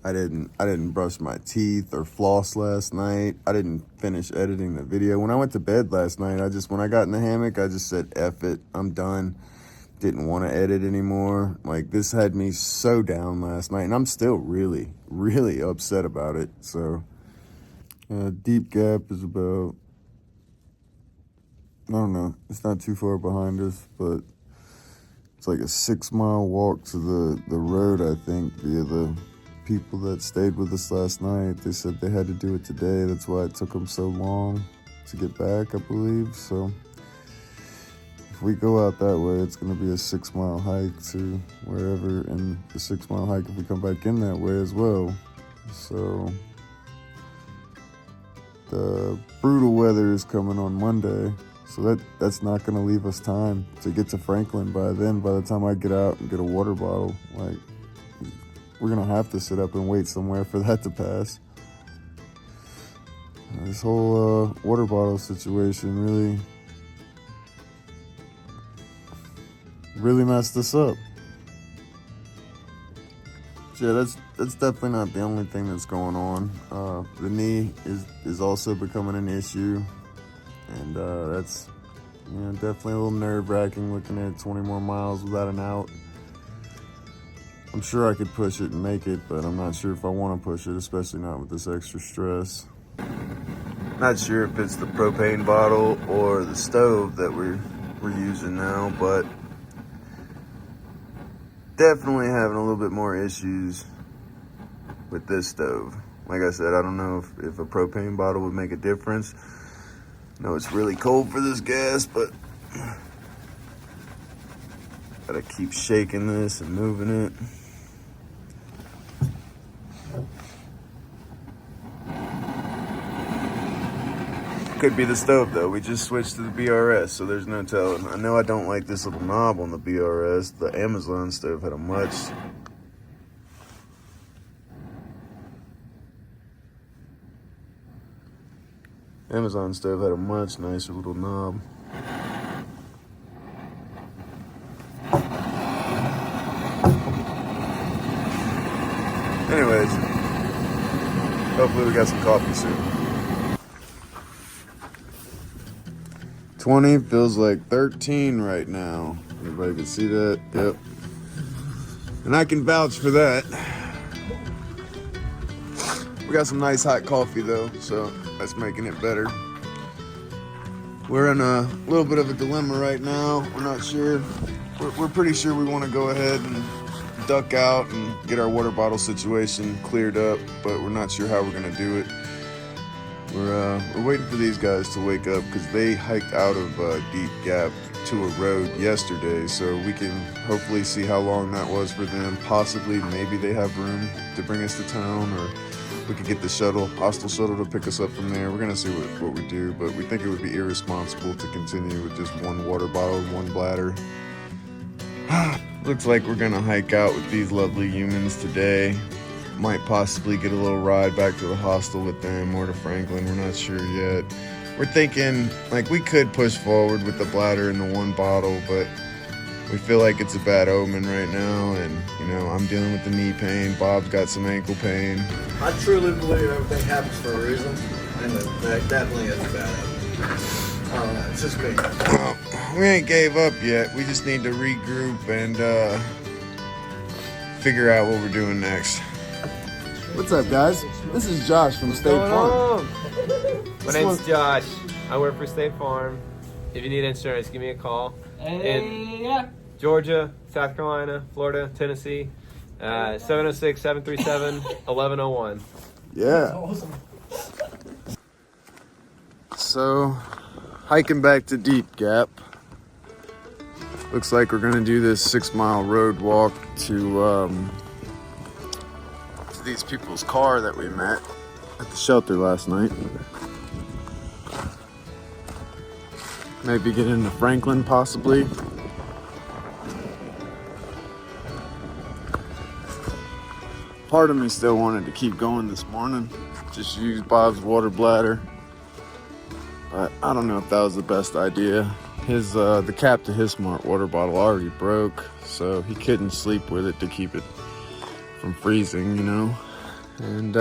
I didn't brush my teeth or floss last night. I didn't finish editing the video. When I went to bed last night, when I got in the hammock, I just said, F it, I'm done. Didn't want to edit anymore. Like, this had me so down last night, and I'm still really, really upset about it. So, Deep Gap is about, I don't know, it's not too far behind us, but it's like a 6-mile walk to the road, I think, via the people that stayed with us last night. They said they had to do it today. That's why it took them so long to get back, I believe. So if we go out that way, it's going to be a 6-mile hike to wherever, and the 6-mile hike if we come back in that way as well. So the brutal weather is coming on Monday, so that's not going to leave us time to get to Franklin by then. By the time I get out and get a water bottle, like, we're going to have to sit up and wait somewhere for that to pass. This whole water bottle situation really messed us up. So yeah, that's definitely not the only thing that's going on. The knee is also becoming an issue, and that's definitely a little nerve-wracking looking at 20 more miles without an out. I'm sure I could push it and make it, but I'm not sure if I want to push it, especially not with this extra stress. Not sure if it's the propane bottle or the stove that we're using now, but definitely having a little bit more issues with this stove. Like I said, I don't know if a propane bottle would make a difference. I know it's really cold for this gas, but gotta keep shaking this and moving it. Could be the stove though. We just switched to the BRS, so there's no telling. I know I don't like this little knob on the BRS. The Amazon stove had a much nicer little knob. Anyways, hopefully we got some coffee soon. 20 feels like 13 right now. Everybody can see that? Yep. And I can vouch for that. We got some nice hot coffee though, so that's making it better. We're in a little bit of a dilemma right now. We're not sure. We're pretty sure we want to go ahead and duck out and get our water bottle situation cleared up, but we're not sure how we're gonna do it. We're waiting for these guys to wake up because they hiked out of Deep Gap to a road yesterday, so we can hopefully see how long that was for them. Possibly, maybe they have room to bring us to town, or we could get the hostile shuttle to pick us up from there. We're gonna see what we do, but we think it would be irresponsible to continue with just one water bottle and one bladder. Looks like we're gonna hike out with these lovely humans today. Might possibly get a little ride back to the hostel with them or to Franklin. We're not sure yet. We're thinking like we could push forward with the bladder and the one bottle, but we feel like it's a bad omen right now. And I'm dealing with the knee pain. Bob's got some ankle pain. I truly believe everything happens for a reason, and that definitely is a bad omen. I don't know, it's just me. Well, we ain't gave up yet. We just need to regroup and figure out what we're doing next. What's up, guys? This is Josh from State Farm. My name's Josh. I work for State Farm. If you need insurance, give me a call. In Georgia, South Carolina, Florida, Tennessee, 706-737-1101. Yeah. Awesome. So, hiking back to Deep Gap. Looks like we're gonna do this 6-mile road walk to these people's car that we met at the shelter last night. Maybe get into Franklin, possibly. Part of me still wanted to keep going this morning, just use Bob's water bladder, but I don't know if that was the best idea. The cap to his smart water bottle already broke, so he couldn't sleep with it to keep it from freezing, And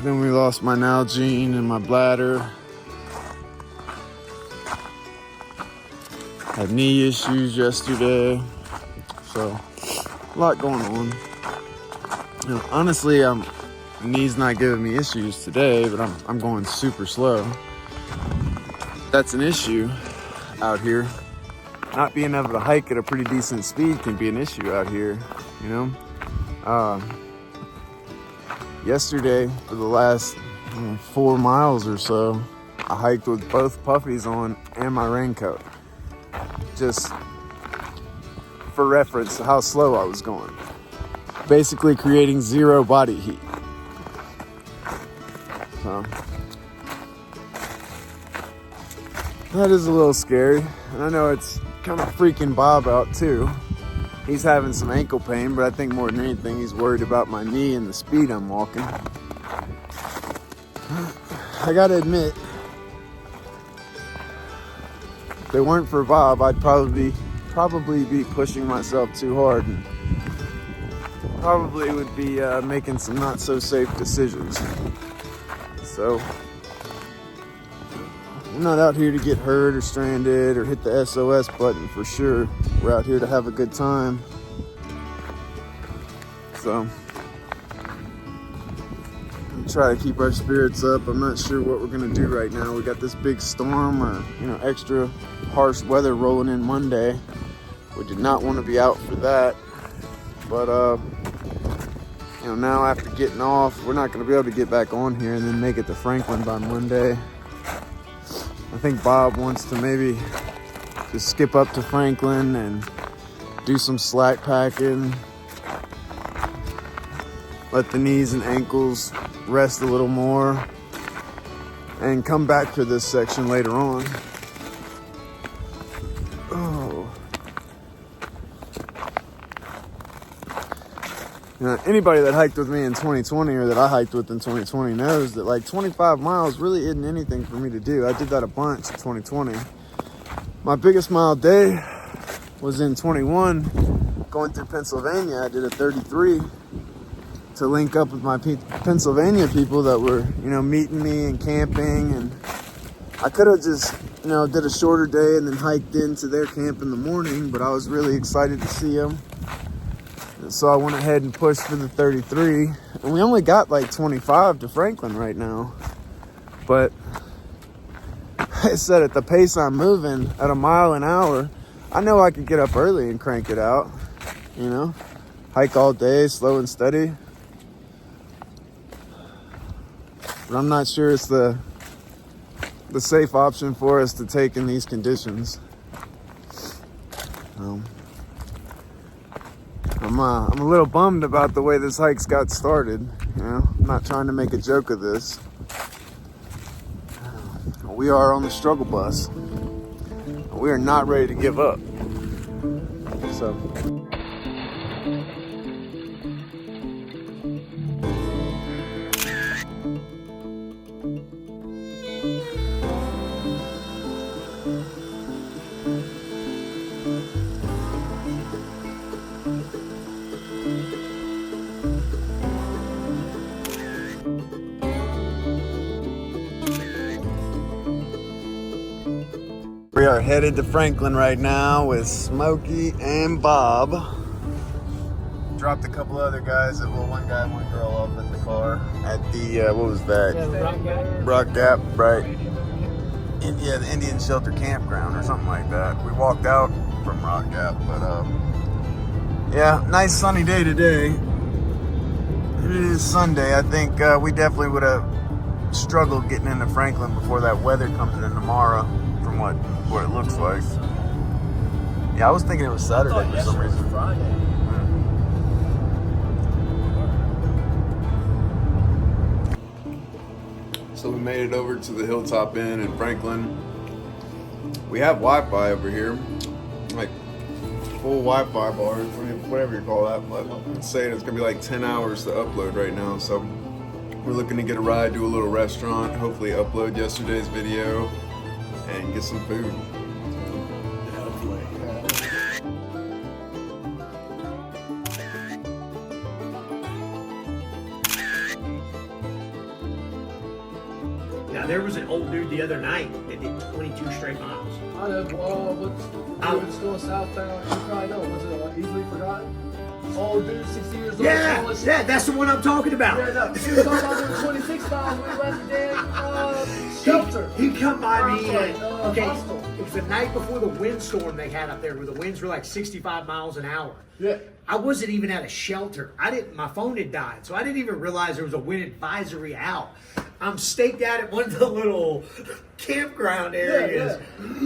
then we lost my Nalgene and my bladder. Had knee issues yesterday. So, a lot going on. You know, honestly, knee's not giving me issues today, but I'm going super slow. That's an issue out here. Not being able to hike at a pretty decent speed can be an issue out here, you know? Yesterday, for the last 4 miles or so, I hiked with both puffies on and my raincoat. Just for reference to how slow I was going. Basically creating zero body heat. So, that is a little scary. And I know it's kind of freaking Bob out too. He's having some ankle pain, but I think more than anything, he's worried about my knee and the speed I'm walking. I gotta admit, if it weren't for Bob, I'd probably be pushing myself too hard and probably would be making some not so safe decisions. So, I'm not out here to get hurt or stranded or hit the SOS button for sure. We're out here to have a good time. So, try to keep our spirits up. I'm not sure what we're gonna do right now. We got this big storm or, you know, extra harsh weather rolling in Monday. We did not want to be out for that. But, you know, now after getting off, we're not gonna be able to get back on here and then make it to Franklin by Monday. I think Bob wants to maybe just skip up to Franklin and do some slack packing. Let the knees and ankles rest a little more and come back to this section later on. Oh. Now, anybody that hiked with me in 2020 or that I hiked with in 2020 knows that like 25 miles really isn't anything for me to do. I did that a bunch in 2020. My biggest mile day was in 21 going through Pennsylvania. I did a 33 to link up with my Pennsylvania people that were, you know, meeting me and camping. And I could have just, you know, did a shorter day and then hiked into their camp in the morning, but I was really excited to see them. So I went ahead and pushed for the 33, and we only got like 25 to Franklin right now. But I said at the pace I'm moving at a mile an hour, I know I could get up early and crank it out, you know, hike all day, slow and steady. But I'm not sure it's the safe option for us to take in these conditions. I'm a little bummed about the way this hike's got started. You know, I'm not trying to make a joke of this. We are on the struggle bus. We are not ready to give up. So. We are headed to Franklin right now with Smokey and Bob. Dropped a couple other guys, one guy and one girl off at the car at the, what was that? Rock Gap, right. Yeah, the Indian Shelter Campground or something like that. We walked out from Rock Gap, but yeah, nice sunny day today. It is Sunday. I think we definitely would have struggled getting into Franklin before that weather comes in tomorrow, from what it looks like. Yeah, I was thinking it was Saturday for some reason. Friday. So we made it over to the Hilltop Inn in Franklin. We have Wi-Fi over here, like full Wi-Fi bars, whatever you call that. But it's saying it's gonna be like 10 hours to upload right now. So we're looking to get a ride, do a little restaurant, hopefully upload yesterday's video, and get some food. there was an old dude the other night that did 22 straight miles. I know, what's going southbound? You probably know. Was it easily forgotten? Old dude, 60 years old. Yeah, that's the one I'm talking about. Yeah, no. He was talking about doing 26 miles when we left the damn shelter. He come by me and, okay, hostel. it was the night before the windstorm they had up there where the winds were like 65 miles an hour. Yeah. I wasn't even at a shelter. My phone had died, so I didn't even realize there was a wind advisory out. I'm staked out at one of the little campground areas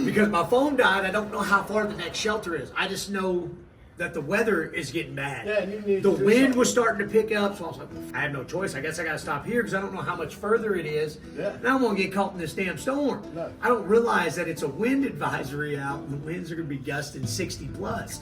because my phone died. I don't know how far the next shelter is. I just know that the weather is getting bad. Yeah, and you need the to do wind something. was starting to pick up, so I was like, I have no choice. I guess I got to stop here because I don't know how much further it is. Yeah. And I don't want to get caught in this damn storm. No. I don't realize that it's a wind advisory out and the winds are going to be gusting 60 plus.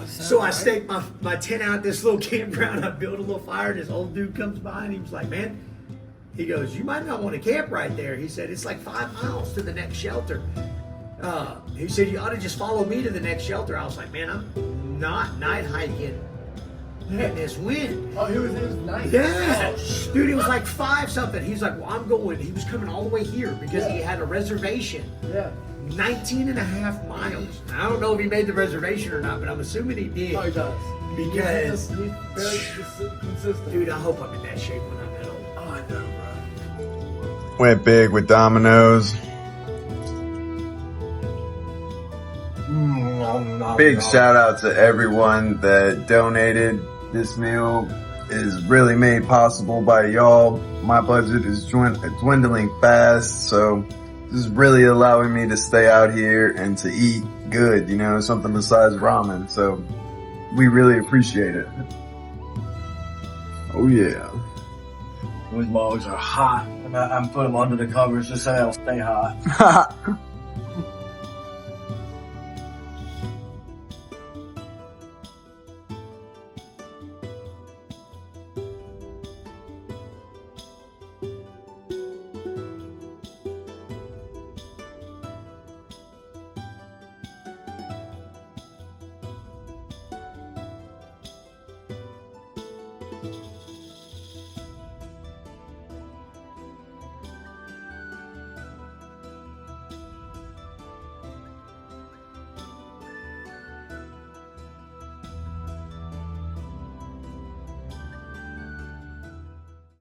So I staked my tent out at this little campground. I built a little fire and this old dude comes by and he was like, man, he goes, you might not want to camp right there. He said, it's like 5 miles to the next shelter. He said, you ought to just follow me to the next shelter. I was like, man, I'm not night hiking in this wind. Oh, he was nice. Yeah. Dude, it was like 5 something. He's like, well, I'm going. He was coming all the way here because he had a reservation. Yeah. 19 and a half miles. I don't know if he made the reservation or not, but I'm assuming he did. Oh, he does. Because, He's very consistent. dude, I hope I'm in that shape when I'm that old. Oh, I know, bro. Went big with Domino's. Big shout out to everyone that donated. This meal is really made possible by y'all. My budget is dwindling fast, so this is really allowing me to stay out here and to eat good, you know, something besides ramen. So we really appreciate it. Oh yeah. Those logs are hot. I'm putting them under the covers just so they'll stay hot.